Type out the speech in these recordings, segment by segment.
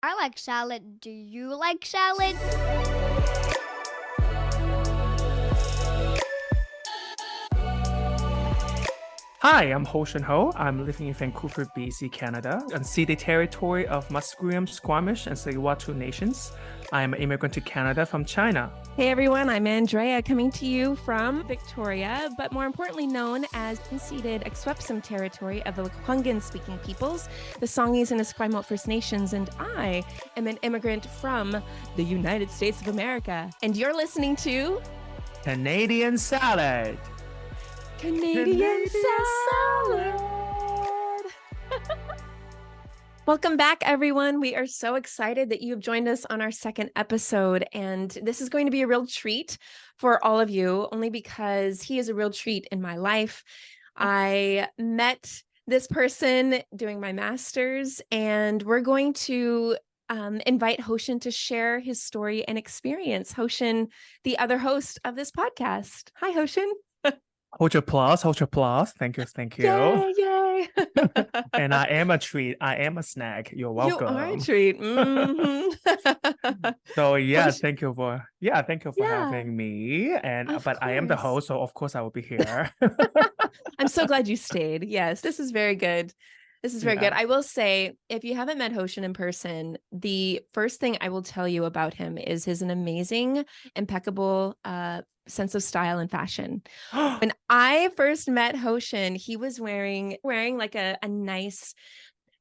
I like salad. Do you like salad? Hi, I'm Hostion Ho. I'm living in Vancouver, BC, Canada, unceded territory of Musqueam, Squamish, and Tsleil-Waututh nations. I am an immigrant to Canada from China. Hey everyone, I'm Andrea coming to you from Victoria, but more importantly known as unceded Akwesasne territory of the Lekwungen speaking peoples, the Songhees and Esquimalt First Nations, and I am an immigrant from the United States of America. And you're listening to Canadian salad. Canadian salad. Welcome back, everyone. We are so excited that you have joined us on our second episode, and this is going to be a real treat for all of you, only because he is a real treat in my life. I met this person doing my master's, and we're going to invite Hostion to share his story and experience. Hostion, the other host of this podcast. Hi, Hostion. Hold your applause, hold your applause. Thank you, thank you. Yay, yay. And I am a treat. I am a snack. You're welcome. You are a treat. Mm-hmm. So Hostion, thank you for having me. of But I am the course. host, so of course I will be here. I'm so glad you stayed. Yes, this is very good. This is very good. Yeah. I will say, if you haven't met Hostion in person, the first thing I will tell you about him is an amazing, impeccable sense of style and fashion. When I first met Hostion, he was wearing like a nice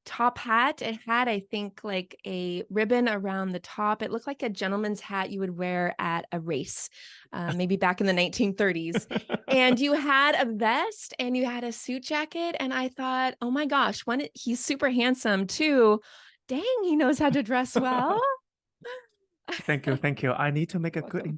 top hat. It had, I think, like a ribbon around the top. It looked like a gentleman's hat you would wear at a race, maybe back in the 1930s. And you had a vest and you had a suit jacket. And I thought, oh my gosh, he's super handsome too. Dang, he knows how to dress well. Thank you. I need to make a good Welcome.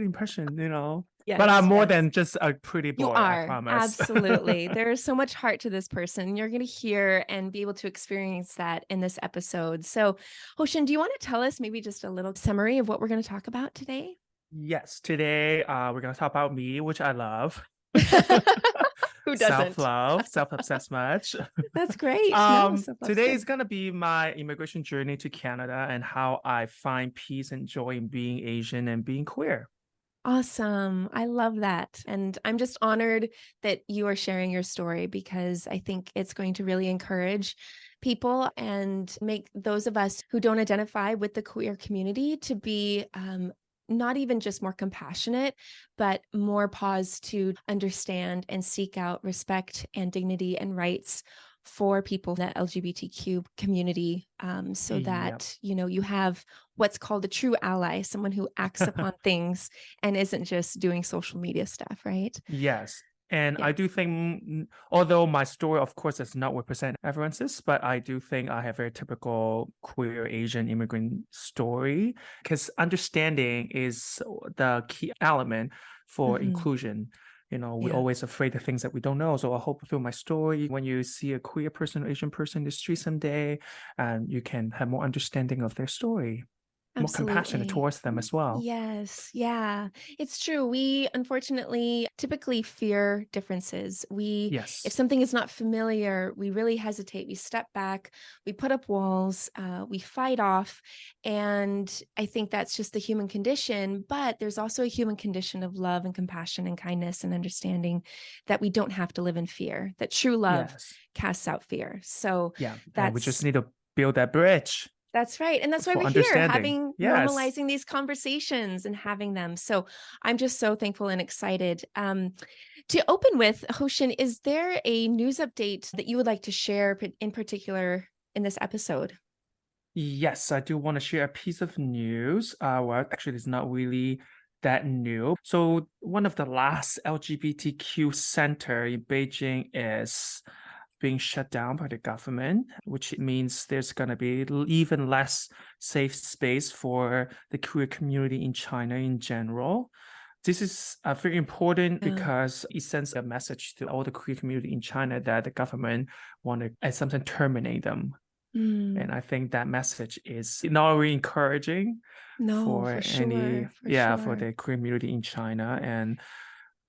impression, you know. But I'm Yes, more yes. than just a pretty You boy, I are. promise. Absolutely. There is so much heart to this person. You're going to hear and be able to experience that in this episode. So, Hoshin, do you want to tell us maybe just a little summary of what we're going to talk about today? Yes, today we're gonna talk about me, which I love. Who doesn't? Self-love, self-obsessed much. That's great. No, self-love's Today is good. gonna be my immigration journey to Canada and how I find peace and joy in being Asian and being queer. Awesome. I love that. And I'm just honored that you are sharing your story because I think it's going to really encourage people and make those of us who don't identify with the queer community to be not even just more compassionate, but more pause to understand and seek out respect and dignity and rights for people in that LGBTQ community, so Yep. that, you have what's called a true ally, someone who acts upon things and isn't just doing social media stuff, right? Yes. And Yeah. I do think, although my story, of course, does not represent everyone's, but I do think I have a very typical queer Asian immigrant story because understanding is the key element for Mhm. inclusion. You know, we're Yeah. always afraid of things that we don't know. So I hope through my story, when you see a queer person or Asian person in the street someday, you can have more understanding of their story, more compassionate Absolutely. towards them as well. Yes. Yeah. It's true. We unfortunately typically fear differences. If Yes. something is not familiar, we really hesitate. We step back, we put up walls, we fight off. And I think that's just the human condition. But there's also a human condition of love and compassion and kindness and understanding that we don't have to live in fear, that true love Yes. casts out fear. So Yeah. And we just that's need to build that bridge that's right. And that's why for we're here, understanding. Yes. normalizing these conversations and having them. So I'm just so thankful and excited. To open with, Hoshin, is there a news update that you would like to share in particular in this episode? Yes, I do want to share a piece of news. Well, actually, it's not really that new. So one of the last LGBTQ center in Beijing is being shut down by the government, which means there's going to be even less safe space for the queer community in China in general. This is very important Yeah. because it sends a message to all the queer community in China that the government want to, at some time, terminate them. And Mm, I think that message is not really encouraging no, for for any, sure. For for sure. the queer community in China. And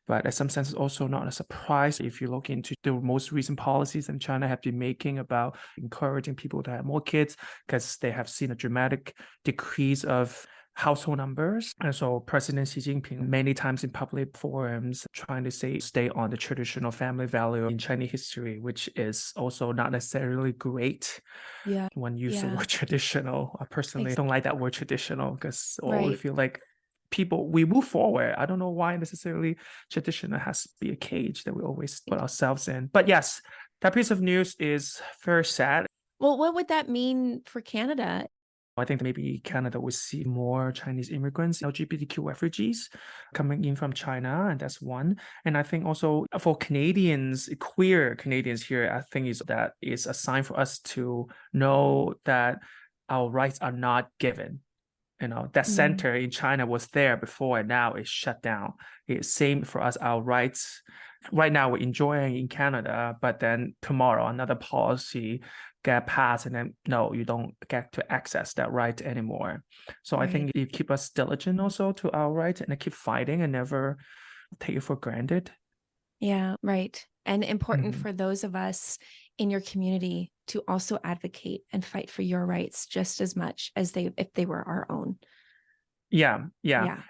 But in some sense, also not a surprise if you look into the most recent policies that China have been making about encouraging people to have more kids because they have seen a dramatic decrease of household numbers. And so President Xi Jinping many times in public forums trying to stay on the traditional family value in Chinese history, which is also not necessarily great. Yeah. When you use the Yeah. word traditional, I personally don't like that word traditional because we Right. feel like we move forward. I don't know why necessarily traditional has to be a cage that we always put ourselves in. But yes, that piece of news is very sad. Well, what would that mean for Canada? I think maybe Canada will see more Chinese immigrants, LGBTQ refugees coming in from China, and that's one. And I think also for Canadians, queer Canadians here, I think that is a sign for us to know that our rights are not given. That center in China was there before, and now it's shut down. It's same for us, our rights. Right now we're enjoying in Canada, but then tomorrow another policy get passed, and then no, you don't get to access that right anymore. So I think it keep us diligent also to our rights and keep fighting and never take it for granted. Yeah, right. And important for those of us in your community to also advocate and fight for your rights just as much as if they were our own. Yeah.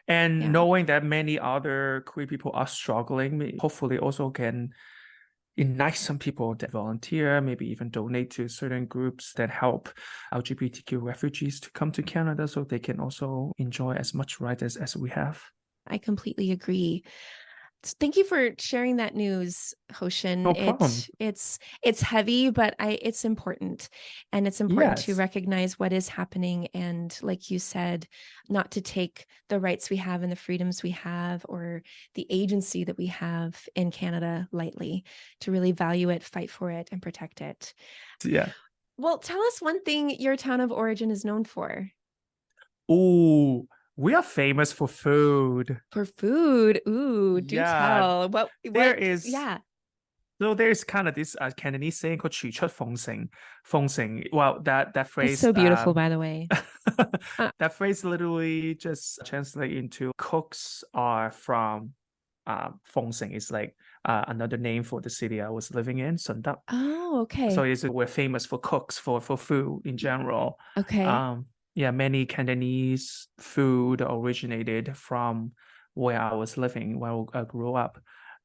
And knowing that many other queer people are struggling, hopefully also can ignite some people that volunteer, maybe even donate to certain groups that help LGBTQ refugees to come to Canada so they can also enjoy as much rights as we have. I completely agree. Thank you for sharing that news, Hostion. No problem. It's heavy, but it's important. And it's important to recognize what is happening. And like you said, not to take the rights we have and the freedoms we have or the agency that we have in Canada lightly, to really value it, fight for it, and protect it. Yeah. Well, tell us one thing your town of origin is known for. Ooh. We are famous for food. For food. Ooh, do tell. What there is. Yeah. So there's kind of this Cantonese saying called 取出奉承. Well, that phrase. It's so beautiful, by the way. That phrase literally just translates into cooks are from Feng Sheng. It's like another name for the city I was living in, Sundap. Oh, okay. So we're famous for cooks, for food in general. Okay. Yeah, many Cantonese food originated from where I was living, where I grew up.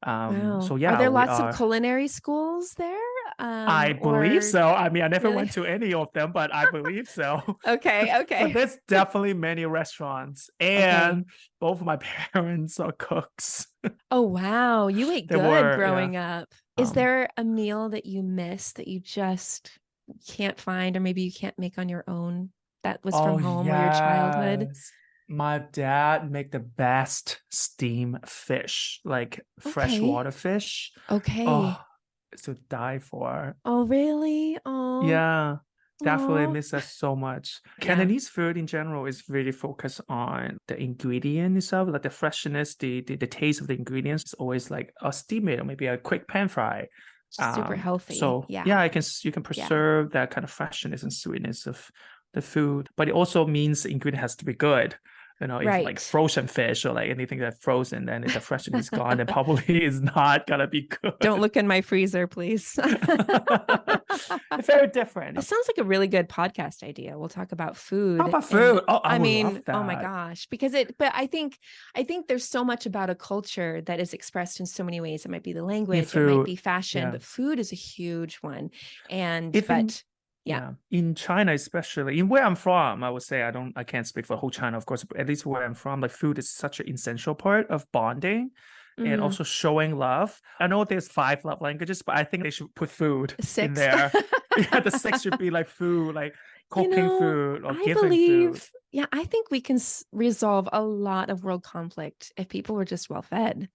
Wow. So yeah, are there lots of culinary schools there? I believe so. I mean, I never went to any of them, but I believe so. Okay. But there's definitely many restaurants, and both of my parents are cooks. Oh wow, you ate good growing up. Is there a meal that you miss that you just can't find, or maybe you can't make on your own? That was from home or your childhood? My dad make the best steamed fish, like freshwater fish. Okay. Oh, it's to die for. Oh, really? Oh. Yeah, definitely miss that so much. Cantonese food in general is really focused on the ingredient itself, like the freshness, the taste of the ingredients. It's always like a steam it or maybe a quick pan fry. Super healthy. So you can preserve that kind of freshness and sweetness of the food, but it also means the ingredient has to be good. If like frozen fish or like anything that's frozen, then if the freshness is gone, then probably is not gonna be good. Don't look in my freezer, please. It's very different. It sounds like a really good podcast idea. We'll talk about food. How about food? I mean, love that. Oh my gosh, but I think there's so much about a culture that is expressed in so many ways. It might be the language, it might be fashion, but food is a huge one. And in China, especially in where I'm from, I would say I can't speak for whole China, of course, but at least where I'm from, like food is such an essential part of bonding and also showing love. I know there's 5 love languages, but I think they should put food in there. The 6 should be like food, like cooking food or giving food. Yeah, I think we can resolve a lot of world conflict if people were just well fed.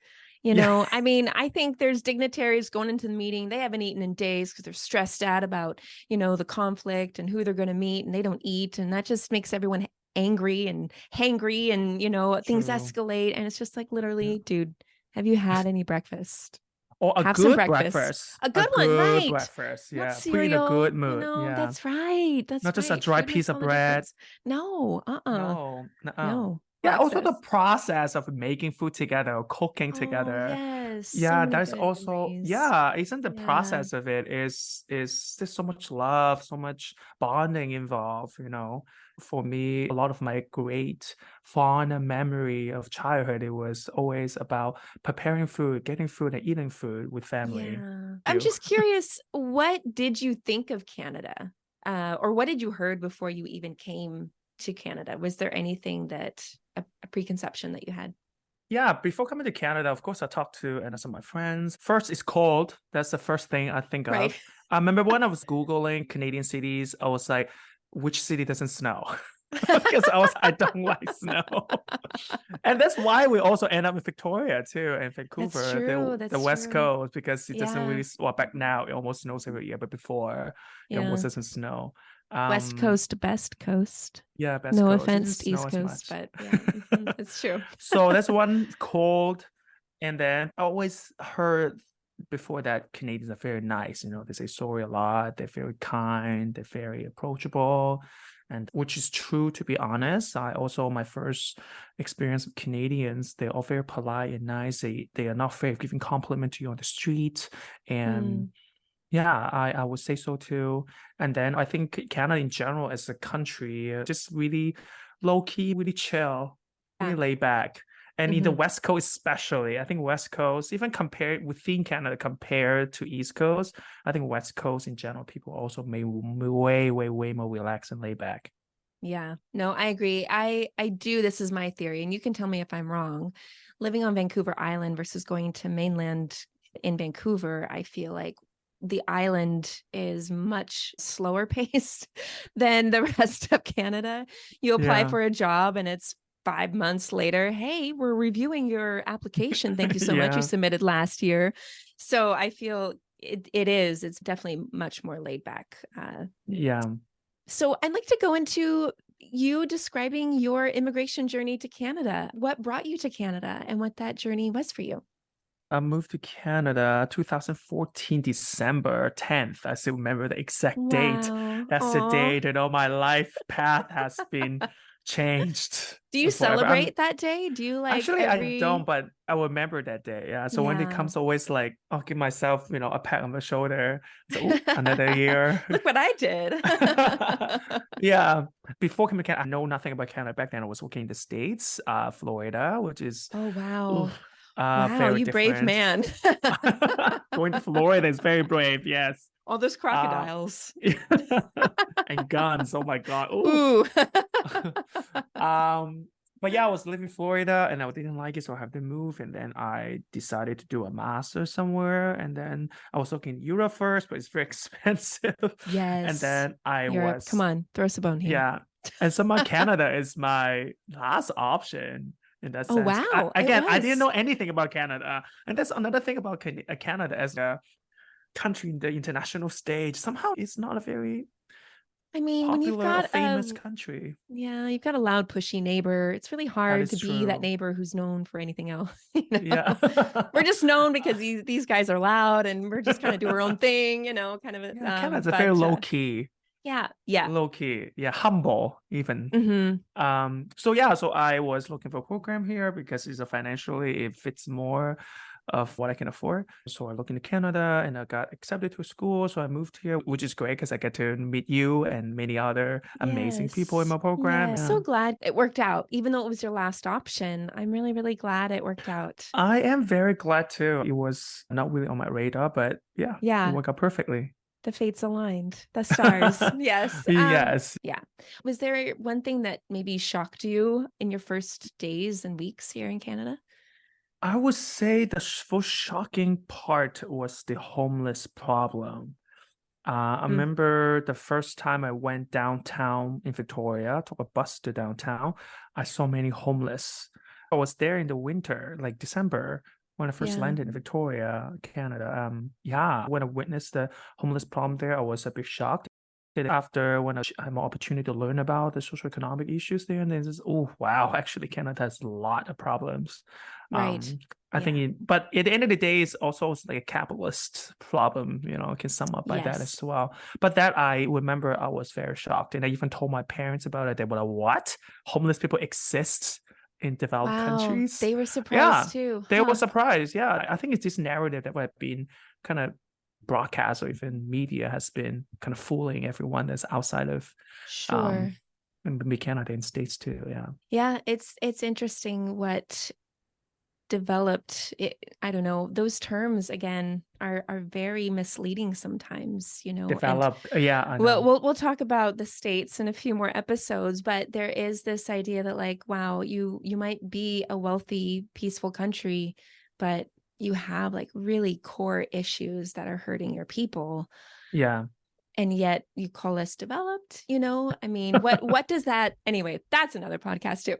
I mean, I think there's dignitaries going into the meeting. They haven't eaten in days because they're stressed out about, the conflict and who they're going to meet, and they don't eat. And that just makes everyone angry and hangry and, things escalate. And it's just like, literally, dude, have you had any breakfast? Or a good breakfast. A good one, right? Breakfast, yeah. Put in a good mood. That's right. That's not just a dry piece of bread. No, No. Yeah, also the access. process of making food together or cooking Oh, together. yes. So Yeah, many there's good also, memories. yeah, isn't the Yeah. process of it is there's so much love, so much bonding involved, you know. For me, a lot of my great fond memory of childhood, it was always about preparing food, getting food and eating food with family. Yeah. I'm You. just curious, what did you think of Canada? Or what did you heard before you even came to Canada? Was there anything that a preconception that you had? Yeah, before coming to Canada, of course, I talked to some of my friends. First, it's cold. That's the first thing I think Right. of. I remember when I was Googling Canadian cities, I was like, which city doesn't snow? Because I don't like snow. And that's why we also end up in Victoria too, and That's Vancouver, true. the That's West true. Coast, because it doesn't Yeah. really, well, back now it almost snows every year, but before it Yeah. almost doesn't snow. West Um, Coast, best coast. yeah, Best No Coast. It didn't offense to snow East as Coast, much. but yeah, it's true. So that's one cold. And then I always heard before that Canadians are very nice. You know, they say sorry a lot. They're very kind. They're very approachable. And which is true, to be honest. I also, my first experience with Canadians, they're all very polite and nice. They are not afraid of giving compliment to you on the street. And Mm, yeah, I would say so too. And then I think Canada in general as a country, just really low key, really chill, really yeah. laid back. And in the Mhm. West Coast especially, I think West Coast, even compared within Canada compared to East Coast, I think West Coast in general, people also may way, way, way more relaxed and laid back. Yeah. No, I agree. I do. This is my theory, and you can tell me if I'm wrong. Living on Vancouver Island versus going to mainland in Vancouver, I feel like the island is much slower paced than the rest of Canada. You apply Yeah. for a job and it's 5 months later. Hey, we're reviewing your application. Thank you so much. You Yeah. submitted last year. So I feel it's definitely much more laid back. Yeah. So I'd like to go into you describing your immigration journey to Canada. What brought you to Canada and what that journey was for you? I moved to Canada 2014 December 10th. I still remember the exact date. Wow. That's the Aw. date, my life path has been changed Do you forever. I'm celebrate that day? Do you like actually I don't, every but I remember that day. Yeah. So when it Yeah. comes, always like I'll give myself, a pat on the shoulder. So another year. Look what I did. Yeah. Before coming to Canada, I know nothing about Canada. Back then I was working in the States, Florida, which is Oh wow. oof, Wow, very you brave different. man. Going to Florida is very brave, yes. All those Uh, crocodiles. and guns. Oh my God. Ooh. Ooh. um, but yeah, I was living in Florida and I didn't like it, so I had to move. And then I decided to do a master somewhere. And then I was looking in Europe first, but it's very expensive. And Yes. then I Europe. Come was, on, throw us a bone here. yeah. And somehow Canada is my last option in that Oh sense. wow, it Again, I didn't was. know anything about Canada. And that's another thing about Canada as a country in the international stage. Somehow it's not a very I mean, when you've popular or got famous country. you've got a loud, pushy neighbor, it's really That hard to is be that true. neighbor who's known for anything else. Yeah. We're just known because these guys are loud and we're just kind of do our own thing, kind of. Yeah, Canada's a very low key, Yeah, yeah, humble even. hmm So yeah, so I was looking for a program here because it's financially it fits more of what I can afford. So I looked into Canada and I got accepted to school. So I moved here, which is great because I get to meet you and many other amazing people in Yes. my program. Yeah. So glad it worked out. Even though it was your last option, I'm really, really glad it worked out. I am very glad too. It was not really on my radar, but yeah, it Yeah. worked out perfectly. The fates aligned, the stars. Yes. Yes. Yeah. Was there one thing that maybe shocked you in your first days and weeks here in Canada? I would say the most shocking part was the homeless problem. I Mm, remember the first time I went downtown in Victoria, took a bus to downtown, I saw many homeless. I was there in the winter, like December, when I first yeah. landed in Victoria, Canada. Yeah, when I witnessed the homeless problem there, I was a bit shocked. After when I had more opportunity to learn about the socioeconomic issues there, and then it's, oh wow, actually Canada has a lot of problems. Right. I Yeah. think, but at the end of the day, it's also like a capitalist problem, can sum up by that Yes. as well. But that I remember I was very shocked. And I even told my parents about it. They were like, what? Homeless people exist in developed Wow. countries. They were Yeah, surprised too. they were Huh. surprised. Yeah, I think it's this narrative that have been kind of broadcast or even media has been kind of fooling everyone that's outside of Sure. maybe Canada and States too. Yeah. Yeah, it's interesting what developed I don't know, those terms again are very misleading sometimes, and Developed. Yeah, I well, know. we'll talk about the States in a few more episodes, but there is this idea that like, wow, you might be a wealthy, peaceful country, but you have like really core issues that are hurting your people, Yeah. and yet you call us developed. I mean, what does that anyway? That's another podcast too.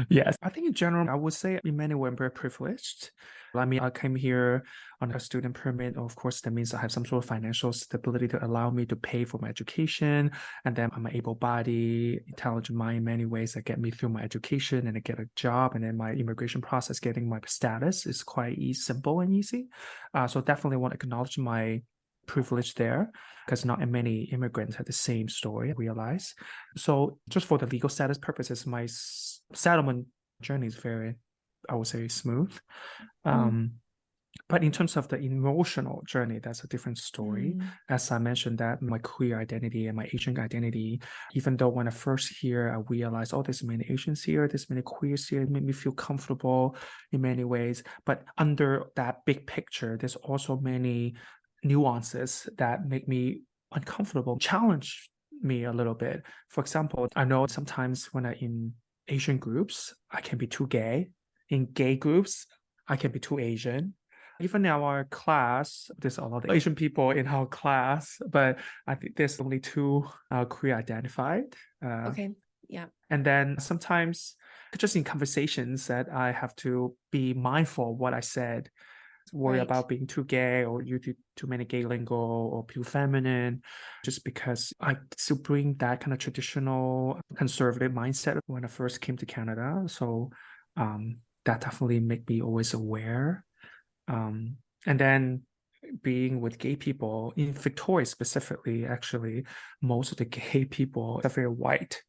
Yes. I think in general, I would say in many ways I'm very privileged. I mean, I came here on a student permit. Of course, that means I have some sort of financial stability to allow me to pay for my education. And then I'm an able-bodied, intelligent mind in many ways that get me through my education and I get a job. And then my immigration process, getting my status is quite simple and easy. So definitely want to acknowledge my privilege there because not many immigrants have the same story, I realize. So just for the legal status purposes, my settlement journey is very, I would say, smooth. But in terms of the emotional journey, that's a different story. As I mentioned, that my queer identity and my Asian identity, even though when I first hear, I realized, oh, there's many Asians here, there's many queers here, it made me feel comfortable in many ways. But under that big picture, there's also many nuances that make me uncomfortable, challenge me a little bit. For example, I know sometimes when I'm in Asian groups, I can be too gay. In gay groups, I can be too Asian. Even in our class, there's a lot of Asian people in our class, but I think there's only two queer identified. Okay. Yeah. And then sometimes, just in conversations, that I have to be mindful of what I said, worry Right. about being too gay or you do too many gay lingo or too feminine, just because I still bring that kind of traditional conservative mindset when I first came to Canada. So that definitely made me always aware. And then being with gay people in Victoria specifically, actually, most of the gay people are very white.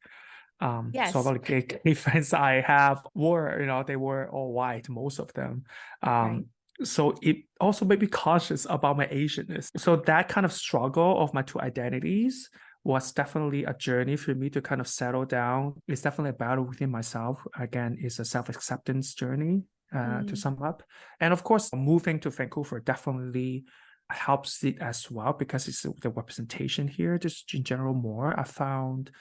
So a Yes. lot of gay friends I have were, they were all white, most of them. Right. So it also made me cautious about my Asianness. So that kind of struggle of my two identities was definitely a journey for me to kind of settle down. It's definitely a battle within myself. Again, it's a self-acceptance journey, to sum up. And of course, moving to Vancouver definitely helps it as well because it's the representation here, just in general more. I found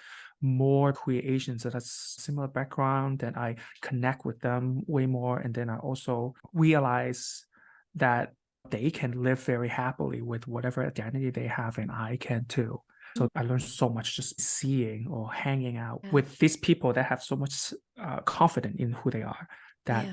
more queer Asians that have similar background, and I connect with them way more. And then I also realize that they can live very happily with whatever identity they have, and I can too. So I learned so much just seeing or hanging out with these people that have so much confidence in who they are. That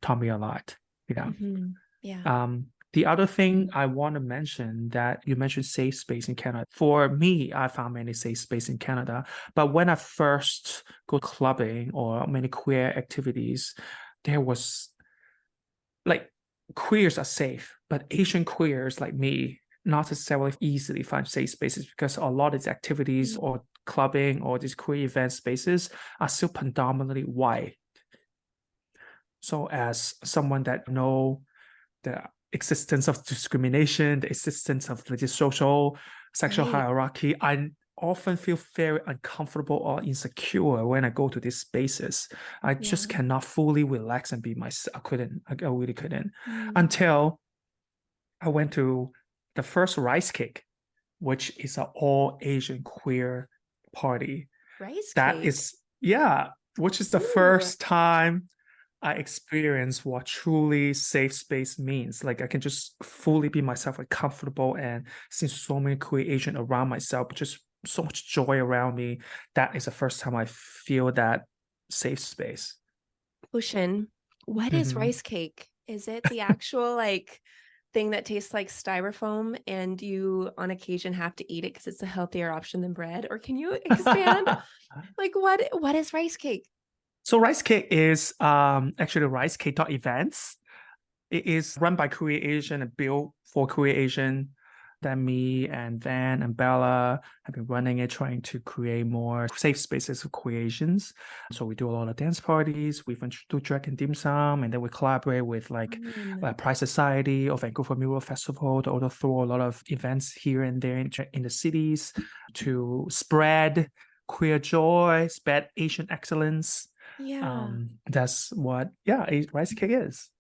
taught me a lot. Yeah. The other thing I want to mention that you mentioned safe space in Canada. For me, I found many safe space in Canada. But when I first go clubbing or many queer activities, there was like queers are safe, but Asian queers like me not necessarily easily find safe spaces because a lot of these activities or clubbing or these queer event spaces are still predominantly white. So as someone that know the existence of discrimination, the existence of the social sexual hierarchy, I often feel very uncomfortable or insecure when I go to these spaces. I just cannot fully relax and be myself. I really couldn't. Until I went to the first Rice Cake, which is an all Asian queer party. Rice That cake. is, which is the first time I experience what truly safe space means. Like I can just fully be myself, like comfortable, and see so many queer Asian around myself, but just so much joy around me. That is the first time I feel that safe space. Hostion, what is rice cake? Is it the actual like thing that tastes like styrofoam and you on occasion have to eat it because it's a healthier option than bread? Or can you expand? Like what is rice cake? So Rice Cake is actually Rice Cake events. It is run by Queer Asian and built for Queer Asian. that me and Van and Bella have been running it, trying to create more safe spaces for creations. So we do a lot of dance parties, we even do drag and dim sum, and then we collaborate with Fun. Pride Society or Vancouver Mural Festival to also throw a lot of events here and there in the cities to spread queer joy, spread Asian excellence. Yeah. That's what Rice Cake is.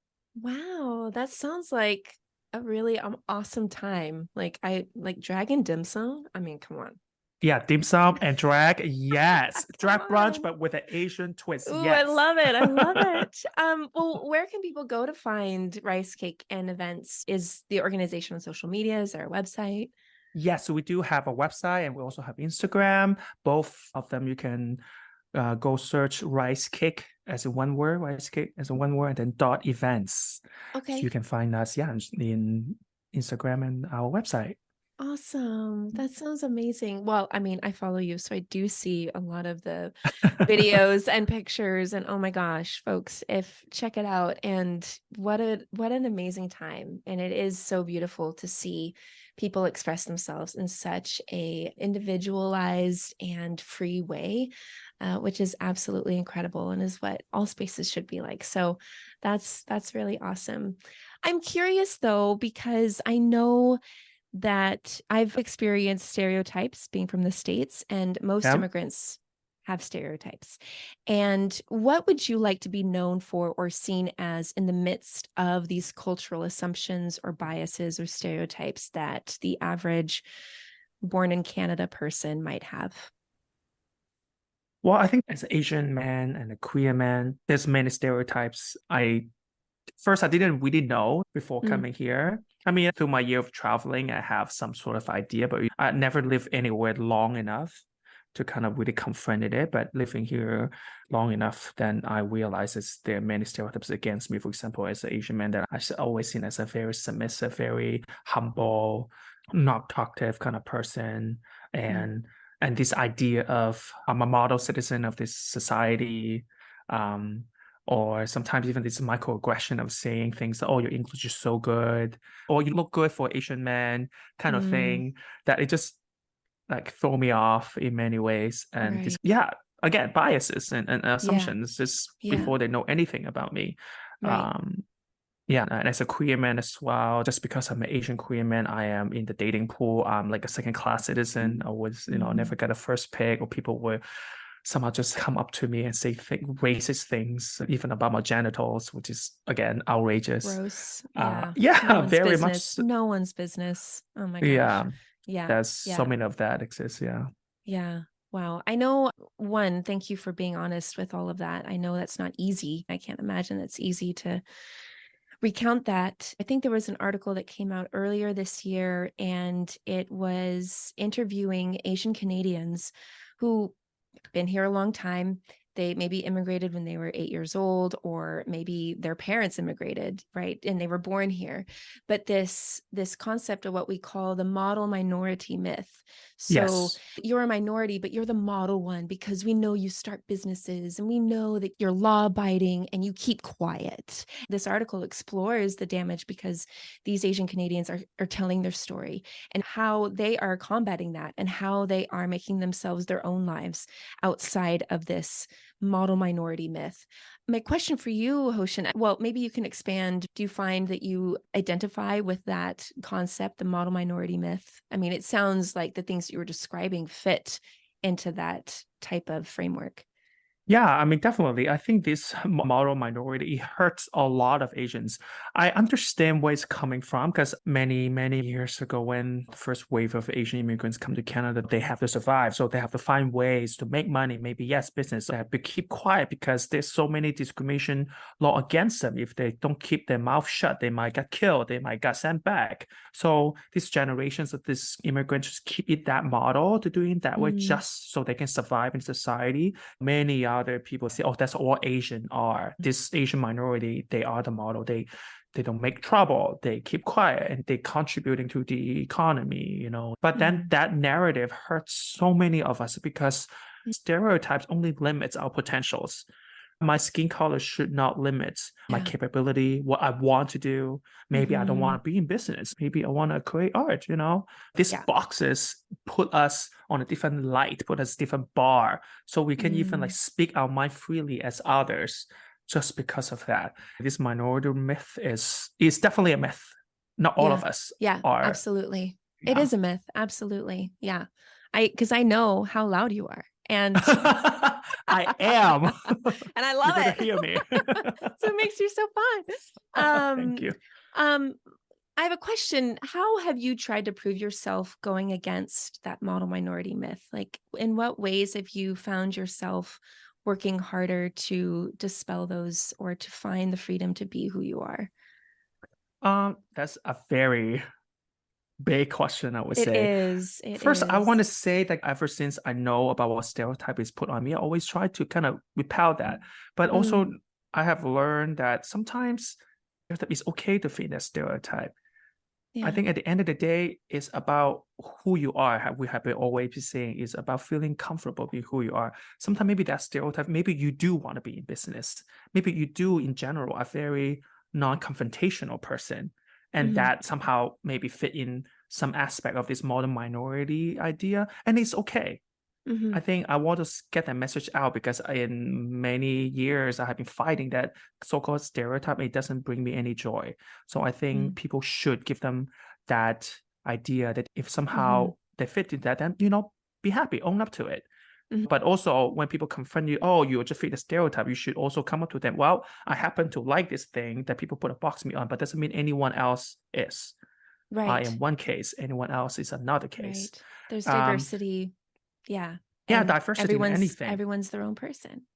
Wow, that sounds like a really awesome time. Like I like Dragon Dim Sum. I mean, come on. Yeah, dim sum and drag. Yes. Come Drag brunch, on. but with an Asian twist. Ooh, I Yes. love it. I love it. Well, where can people go to find Rice Cake and events? Is the organization on social media? Is there a website? Yes, so we do have a website and we also have Instagram. Both of them you can go search Rice Cake as a one word, Rice Cake as a one word, and then dot events. So Okay. you can find us, in Instagram and our website. Awesome. That sounds amazing. Well, I mean, I follow you, so I do see a lot of the videos and pictures, and oh my gosh, folks, if check it out. And what an amazing time. And it is so beautiful to see people express themselves in such a individualized and free way, which is absolutely incredible and is what all spaces should be like. So that's really awesome. I'm curious though, because I know that I've experienced stereotypes being from the States, and most Yeah. immigrants have stereotypes. And what would you like to be known for or seen as in the midst of these cultural assumptions or biases or stereotypes that the average born in Canada person might have? Well, I think as an Asian man and a queer man, there's many stereotypes. I didn't really know before coming here. I mean, through my year of traveling, I have some sort of idea, but I never lived anywhere long enough to kind of really confront it. But living here long enough, then I realized there are many stereotypes against me. For example, as an Asian man, that I always seen as a very submissive, very humble, not talkative kind of person, and this idea of I'm a model citizen of this society. Or sometimes even this microaggression of saying things, oh, your English is so good, or you look good for Asian man kind of thing, that it just like throw me off in many ways. And this, again, biases and assumptions just before they know anything about me. And as a queer man as well, just because I'm an Asian queer man, I am in the dating pool. I'm like a second-class citizen. I was, never get a first pick, or people were somehow just come up to me and say racist things, even about my genitals, which is again outrageous. Gross. Yeah, very business. much. No one's business. Oh my gosh. There's so many of that exists. Yeah. Wow. I know, thank you for being honest with all of that. I know that's not easy. I can't imagine it's easy to recount that. I think there was an article that came out earlier this year, and it was interviewing Asian Canadians who been here a long time. They maybe immigrated when they were 8 years old, or maybe their parents immigrated, right? And they were born here. But this concept of what we call the model minority myth. So you're a minority, but you're the model one because we know you start businesses and we know that you're law abiding and you keep quiet. This article explores the damage because these Asian Canadians are telling their story and how they are combating that and how they are making themselves their own lives outside of this model minority myth. My question for you, Hostion, well, maybe you can expand. Do you find that you identify with that concept, the model minority myth? I mean, it sounds like the things that you were describing fit into that type of framework. Yeah, I mean, definitely. I think this model minority hurts a lot of Asians. I understand where it's coming from because many, many years ago, when the first wave of Asian immigrants come to Canada, they have to survive. So they have to find ways to make money, maybe, yes, business. They have to keep quiet because there's so many discrimination law against them. If they don't keep their mouth shut, they might get killed. They might get sent back. So these generations of these immigrants just keep it that model to doing it that way just so they can survive in society. Many other people say, oh, that's all Asian are. This Asian minority, they are the model. They don't make trouble. They keep quiet and they contributing to the economy, But then that narrative hurts so many of us because stereotypes only limits our potentials. My skin color should not limit my Yeah. capability, what I want to do. Maybe I don't Mhm. want to be in business. Maybe I want to create art, you know? These Yeah. boxes put us on a different light, put us different bar. So we can even like Mm. speak our mind freely as others just because of that. This minority myth is definitely a myth. Not all Yeah. of us Yeah, are. absolutely. It Yeah. is a myth. Absolutely. Yeah. Because I know how loud you are. And I am. and I You love better it. hear me. So it makes you so fun. Thank you. Um, I have a question. How have you tried to prove yourself going against that model minority myth? Like, in what ways have you found yourself working harder to dispel those or to find the freedom to be who you are? That's a very big question, I would It say. is. It First, I want is. to say that ever since I know about what stereotype is put on me, I always try to kind of repel that. But also, Mm, I have learned that sometimes it's okay to fit that stereotype. I yeah. think at the end of the day, it's about who you are. We have been always been saying it's about feeling comfortable being who you are. Sometimes maybe that stereotype, maybe you do want to be in business. Maybe you do in general a very non-confrontational person. And Mhm, that somehow maybe fit in some aspect of this modern minority idea. And it's okay. mhm, I think I want to get that message out because in many years I have been fighting that so-called stereotype. It doesn't bring me any joy. So I think mm, people should give them that idea that if mhm, somehow they fit in that, then be happy, own up to it. mhm. But also when people confront you, oh, you just fit the stereotype, you should also come up to them. Well, I happen to like this thing that people put a box me on, but doesn't mean anyone else is. I Right, am one case, anyone else is another case. right. There's Um, diversity. Yeah. yeah, And diversity in anything. everyone's their own person.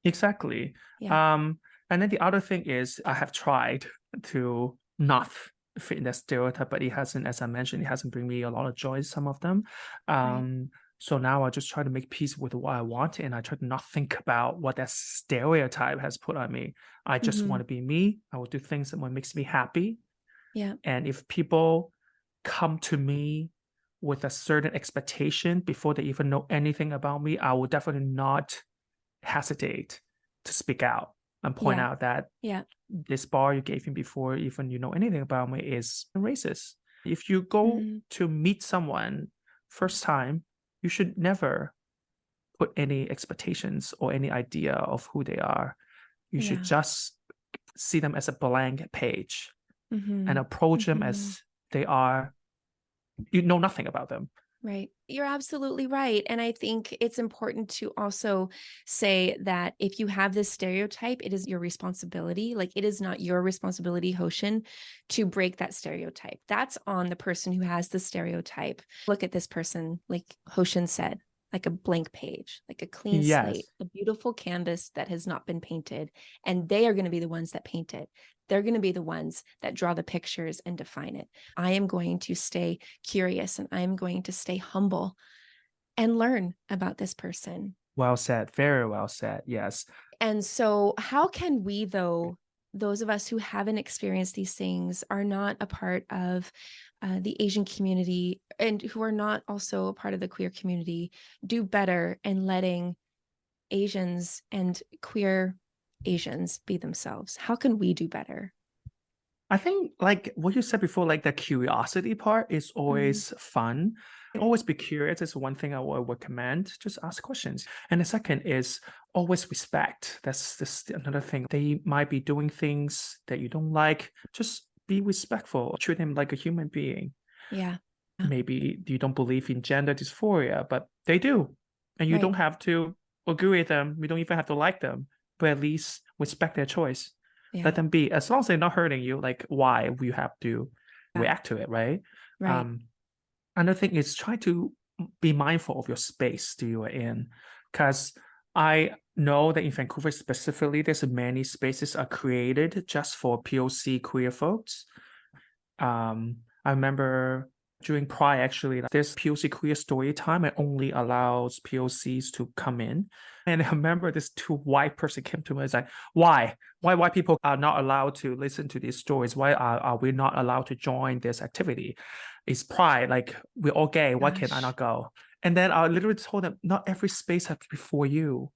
Exactly. Yeah. Um, and then the other thing is I have tried to not fit in that stereotype, but it hasn't, as I mentioned, it hasn't bring me a lot of joy, some of them. Right. So now I just try to make peace with what I want and I try to not think about what that stereotype has put on me. I just want Mhm. to be me. I will do things that what makes me happy. Yeah. And if people come to me with a certain expectation before they even know anything about me, I will definitely not hesitate to speak out and point Yeah. out that Yeah. this bar you gave me before even you know anything about me is racist. If you go Mhm. to meet someone first time, you should never put any expectations or any idea of who they are. You should Yeah. just see them as a blank page and Mhm. approach them Mhm. as they are. You know nothing about them. Right. You're absolutely right. And I think it's important to also say that if you have this stereotype, it is your responsibility. Like, it is not your responsibility, Hoshin, to break that stereotype. That's on the person who has the stereotype. Look at this person, like Hoshin said, like a blank page, like a clean slate, Yes. a beautiful canvas that has not been painted. And they are going to be the ones that paint it. They're going to be the ones that draw the pictures and define it. I am going to stay curious and I'm going to stay humble and learn about this person. Well said. Very well said. Yes. And so, how can we, though, those of us who haven't experienced these things, are not a part of the Asian community and who are not also a part of the queer community, do better in letting Asians and queer Asians be themselves? How can we do better? I think like what you said before, like the curiosity part is Mhm. always fun. Always be curious is one thing I would recommend. Just ask questions. And the second is always respect. That's another thing. They might be doing things that you don't like. Just be respectful. Treat them like a human being. Yeah. Maybe you don't believe in gender dysphoria, but they do. And you Right. don't have to agree with them. You don't even have to like them, but at least respect their choice. Yeah. Let them be. As long as they're not hurting you, like why you have to Yeah. react to it, right? Right. Um, Another thing is try to be mindful of your space that you are in. Because I know that in Vancouver specifically, there's many spaces are created just for POC queer folks. I remember during Pride, actually, like, there's POC queer story time. It only allows POCs to come in. And I remember this two white person came to me. It's like, why? Why white people are not allowed to listen to these stories? Why are we not allowed to join this activity? It's Pride. Like, we're all gay. Why can I Gosh. not go? And then I literally told them, not every space has to be for you.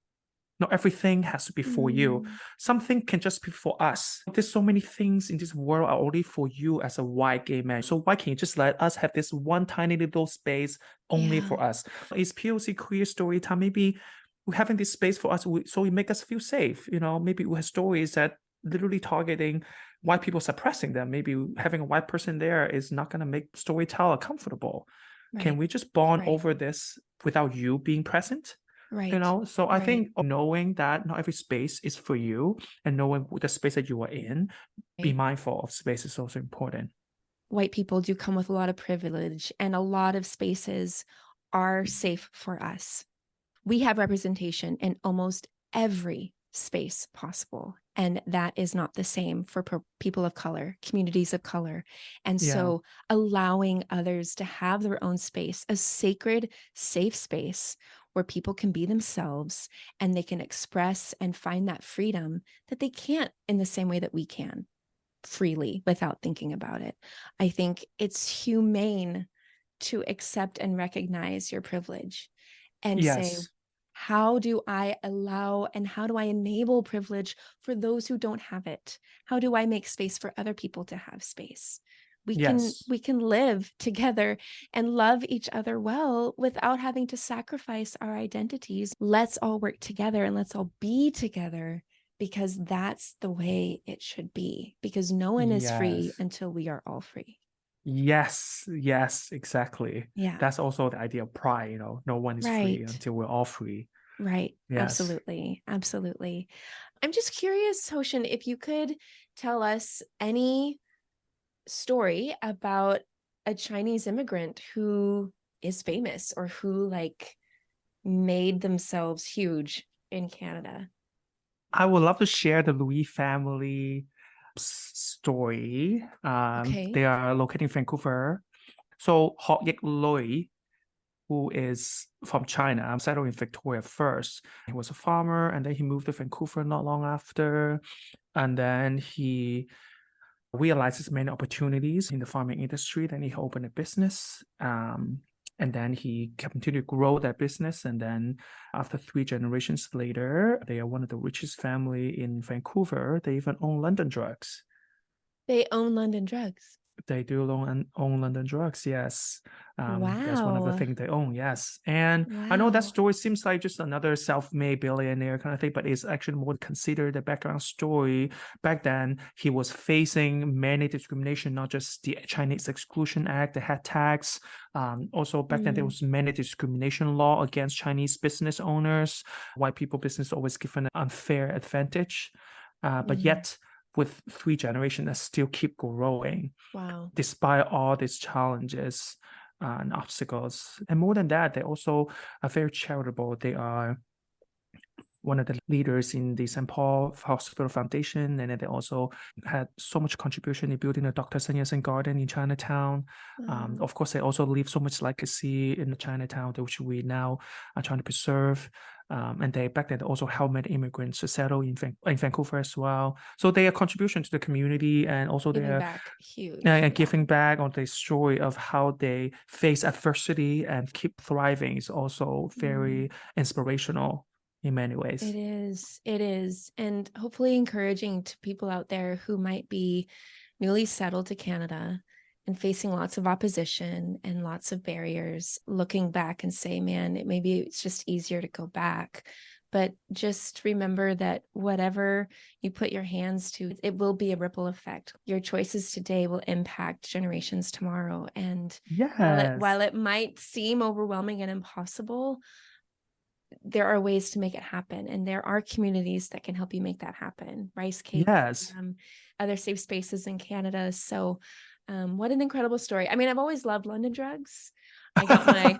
Not everything has to be for you. Mm. Something can just be for us. There's so many things in this world are only for you as a white gay man. So why can't you just let us have this one tiny little space only Yeah. for us? It's POC queer story time. Maybe we're having this space for us so it make us feel safe. Maybe we have stories that literally targeting white people, suppressing them. Maybe having a white person there is not going to make storyteller comfortable. Can Right. we just bond Right. over this without you being present? Right. So I Right. think knowing that not every space is for you and knowing the space that you are in, be Right. mindful of space is also important. White people do come with a lot of privilege, and a lot of spaces are safe for us. We have representation in almost every space possible, and that is not the same for people of color, communities of color. And Yeah. so allowing others to have their own space, a sacred, safe space where people can be themselves and they can express and find that freedom that they can't in the same way that we can freely without thinking about it. I think it's humane to accept and recognize your privilege and say, Yes. how do I allow and how do I enable privilege for those who don't have it? How do I make space for other people to have space? Yes. We can live together and love each other well without having to sacrifice our identities. Let's all work together and let's all be together, because that's the way it should be, because no one is free Yes. until we are all free. Yes. Yes. Exactly. Yeah. That's also the idea of pride. No one is free Right. until we're all free. Right. Yes. Absolutely. Absolutely. I'm just curious, Hoshin, if you could tell us any story about a Chinese immigrant who is famous or who made themselves huge in Canada. I would love to share the Louis family story. Okay. They are located in Vancouver. So Ho Yik Lui, who is from China, settled in Victoria first. He was a farmer, and then he moved to Vancouver not long after. And then he realizes many opportunities in the farming industry. Then he opened a business. And then he continued to grow that business. And then after 3 generations later, they are one of the richest family in Vancouver. They even own London Drugs. They own London Drugs. They do own London Drugs, yes. That's one of the Wow. things they own, yes. And I know that Wow. story seems like just another self-made billionaire kind of thing, but it's actually more considered the background story. Back then, he was facing many discrimination, not just the Chinese Exclusion Act, the head tax. Also, back then, there was many discrimination law against Chinese business owners. White people business always given an unfair advantage. But yet, with 3 generations that still keep growing. Wow. Despite all these challenges and obstacles. And more than that, they also are very charitable. They are one of the leaders in the St. Paul Hospital Foundation, and then they also had so much contribution in building the Dr. Sun Yat-sen Garden in Chinatown. Of course, they also leave so much legacy in the Chinatown, which we now are trying to preserve. And they back then also helped many immigrants to settle in Vancouver as well. So their contribution to the community and also Giving back, huge. and giving back on the story of how they face adversity and keep thriving is also very inspirational in many ways. It is. And hopefully encouraging to people out there who might be newly settled to Canada and facing lots of opposition and lots of barriers, looking back and say, man, maybe it's just easier to go back. But just remember that whatever you put your hands to, it will be a ripple effect. Your choices today will impact generations tomorrow. And while it might seem overwhelming and impossible, there are ways to make it happen. And there are communities that can help you make that happen. Rice Cake, other safe spaces in Canada. So what an incredible story. I mean, I've always loved London Drugs. I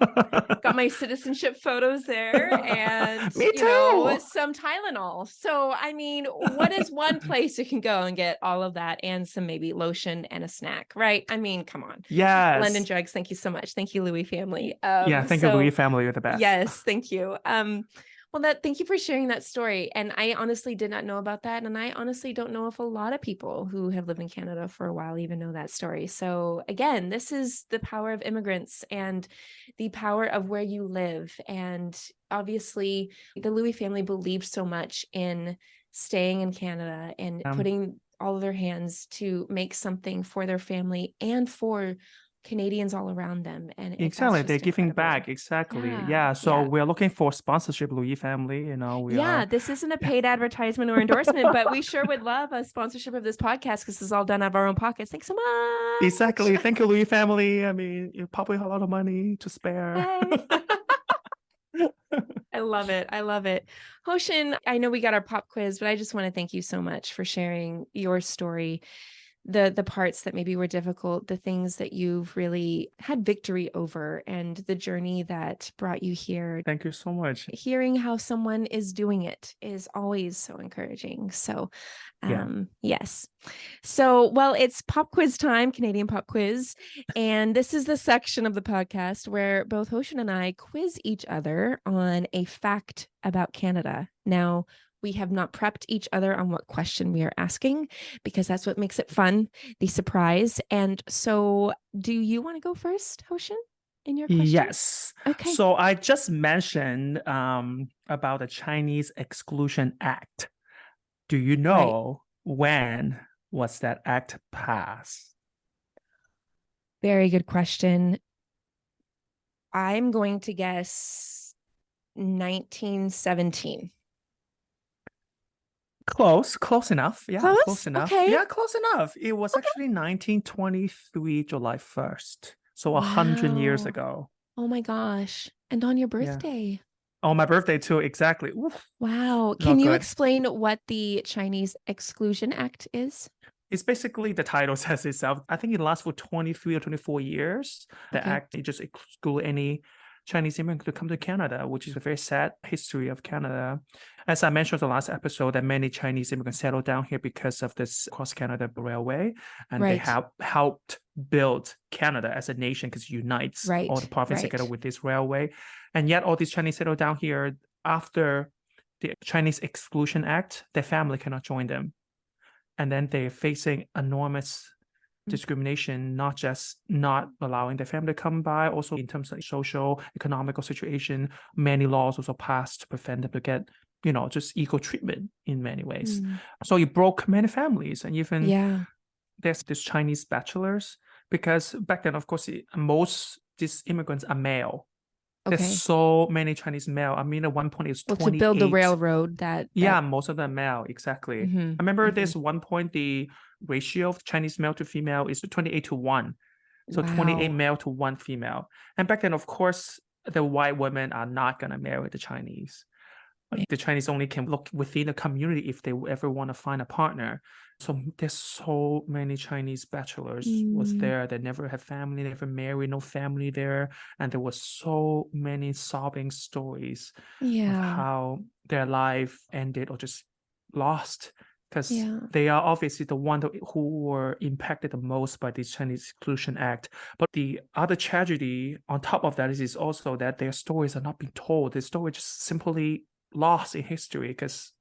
got my citizenship photos there and Me too. Some Tylenol. So I mean, what is one place you can go and get all of that and some maybe lotion and a snack, right? I mean, come on. Yes. London Drugs, thank you so much. Thank you, Louis family. Thank you, Louis family. You're the best. Yes, thank you. Well, Well, thank you for sharing that story. And I honestly did not know about that. And I honestly don't know if a lot of people who have lived in Canada for a while even know that story. So again, this is the power of immigrants and the power of where you live. And obviously the Louis family believed so much in staying in Canada and putting all of their hands to make something for their family and for Canadians all around them. And Exactly. They're giving incredible. back. Exactly. Yeah. Yeah. So Yeah. we're looking for sponsorship, Louis family. We are. This isn't a paid advertisement or endorsement, but we sure would love a sponsorship of this podcast because this is all done out of our own pockets. Thanks so much. Exactly. Thank you, Louis family. I mean, you probably have a lot of money to spare. Hey. I love it. I love it. Hoshin, I know we got our pop quiz, but I just want to thank you so much for sharing your story, the parts that maybe were difficult, the things that you've really had victory over, and the journey that brought you here. Thank you so much. Hearing how someone is doing it is always so encouraging. So, yes. So, well, it's pop quiz time, Canadian pop quiz. And this is the section of the podcast where both Hoshin and I quiz each other on a fact about Canada. Now, we have not prepped each other on what question we are asking because that's what makes it fun, the surprise. And so do you want to go first, Hoshin, in your question? Yes. Okay. So I just mentioned about the Chinese Exclusion Act. Do you know when was that act passed? Very good question. I'm going to guess 1917. Close enough. Yeah, close enough. Okay. Yeah, close enough. It was actually 1923, July 1st. So 100 years ago. Oh my gosh. And on your birthday. Yeah. Oh, my birthday too. Exactly. Oof. Wow. Can you explain what the Chinese Exclusion Act is? It's basically, the title says itself. I think it lasts for 23 or 24 years. The act, it just excludes any Chinese immigrant to come to Canada, which is a very sad history of Canada. As I mentioned in the last episode, that many Chinese immigrants settled down here because of this cross-Canada railway, and they have helped build Canada as a nation because it unites all the provinces together with this railway. And yet all these Chinese settled down here after the Chinese Exclusion Act, their family cannot join them. And then they're facing enormous discrimination, not just not allowing their family to come by, also in terms of social, economical situation. Many laws also passed to prevent them to get, just equal treatment in many ways. So it broke many families. And even there's this Chinese bachelors, because back then, of course, most these immigrants are male. There's so many Chinese male. I mean, at one point it's 28. To build the railroad Yeah, most of them male, exactly. I remember there's one point the ratio of Chinese male to female is 28-1. So 28 male to 1 female. And back then, of course, the white women are not going to marry the Chinese. The Chinese only can look within the community if they ever want to find a partner. So there's so many Chinese bachelors was there that never had family, never married, no family there. And there was so many sobbing stories of how their life ended or just lost, because they are obviously the one who were impacted the most by this Chinese Exclusion Act. But the other tragedy on top of that is also that their stories are not being told. Their story just simply lost in history because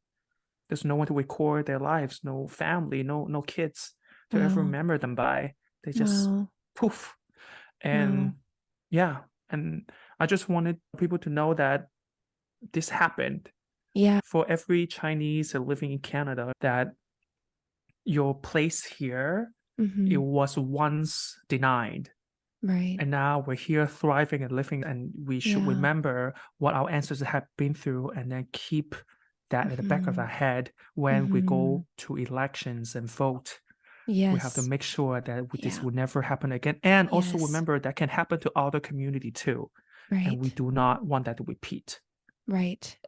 there's no one to record their lives, no family, no kids to ever remember them by. They just poof. And and I just wanted people to know that this happened. For every Chinese living in Canada, that your place here, it was once denied. And now we're here thriving and living, and we should remember what our ancestors have been through and then keep that at the back of our head when we go to elections and vote. We have to make sure that this will never happen again. And also remember that can happen to other community too. And we do not want that to repeat.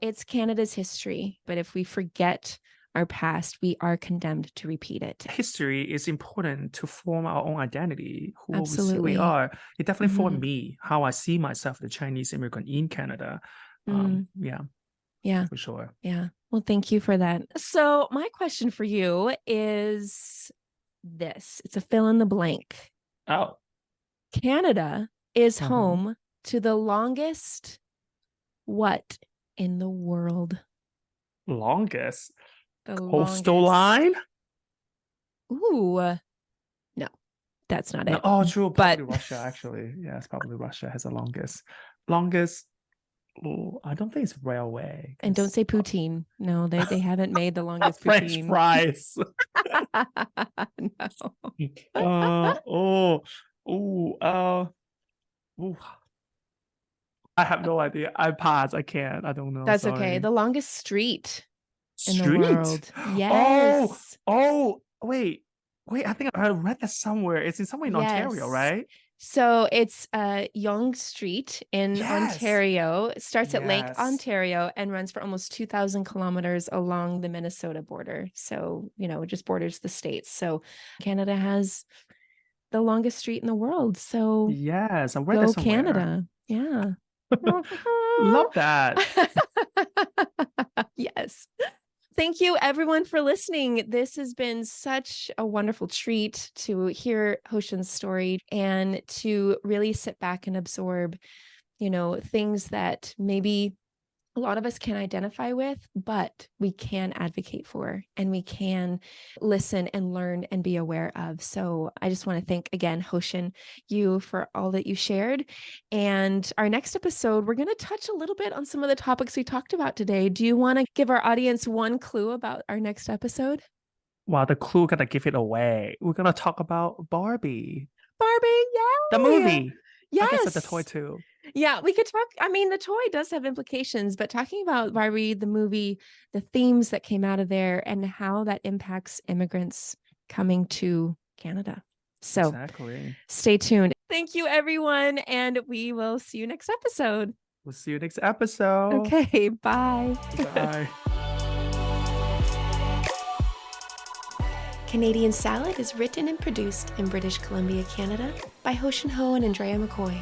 It's Canada's history, but if we forget our past, we are condemned to repeat it. History is important to form our own identity, who we are. It definitely formed me, how I see myself, the Chinese immigrant in Canada. For sure. Well, thank you for that. So my question for you is this. It's a fill in the blank. Canada is home to the longest in the world? Longest. The Coastal longest. line? Ooh, no, that's not No, it. oh, true. Probably But Russia, actually. Yes, probably Russia has the longest. Oh, I don't think it's railway. and don't 'cause- say poutine. No, they haven't made the longest French poutine. fries. No. Oh, ooh. I have no idea. I pass. I can't. I don't know. That's okay. Sorry. The longest street in the Street. world. Oh, Yes. wait. I think I read that somewhere. It's in somewhere in Ontario, Yes. right? So it's Yonge Street in Yes. Ontario. It starts at Lake Yes. Ontario and runs for almost 2,000 kilometers along the Minnesota border. So, it just borders the states. So Canada has the longest street in the world. So Yes, I read that go somewhere. Canada. Yeah. Love that. Yes. Thank you, everyone, for listening. This has been such a wonderful treat to hear Hostion's story and to really sit back and absorb, things that maybe a lot of us can identify with, but we can advocate for and we can listen and learn and be aware of. So I just want to thank again, Hostion, you for all that you shared. And our next episode, we're going to touch a little bit on some of the topics we talked about today. Do you want to give our audience one clue about our next episode? Wow, the clue gonna give it away. We're gonna talk about Barbie. Barbie, yay! The movie. I guess Yes. the toy too. Yeah, we could talk. I mean, the toy does have implications, but talking about Barbie, the movie, the themes that came out of there and how that impacts immigrants coming to Canada. So Exactly. stay tuned. Thank you, everyone. And we will see you next episode. We'll see you next episode. Okay, bye. Bye. Canadian Salad is written and produced in British Columbia, Canada by Hostion Ho and Andrea McCoy.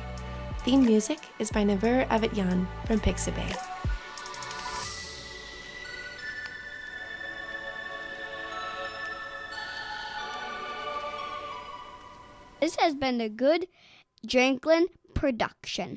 Theme music is by Naver Avetyan from Pixabay. This has been a good Drinklin production.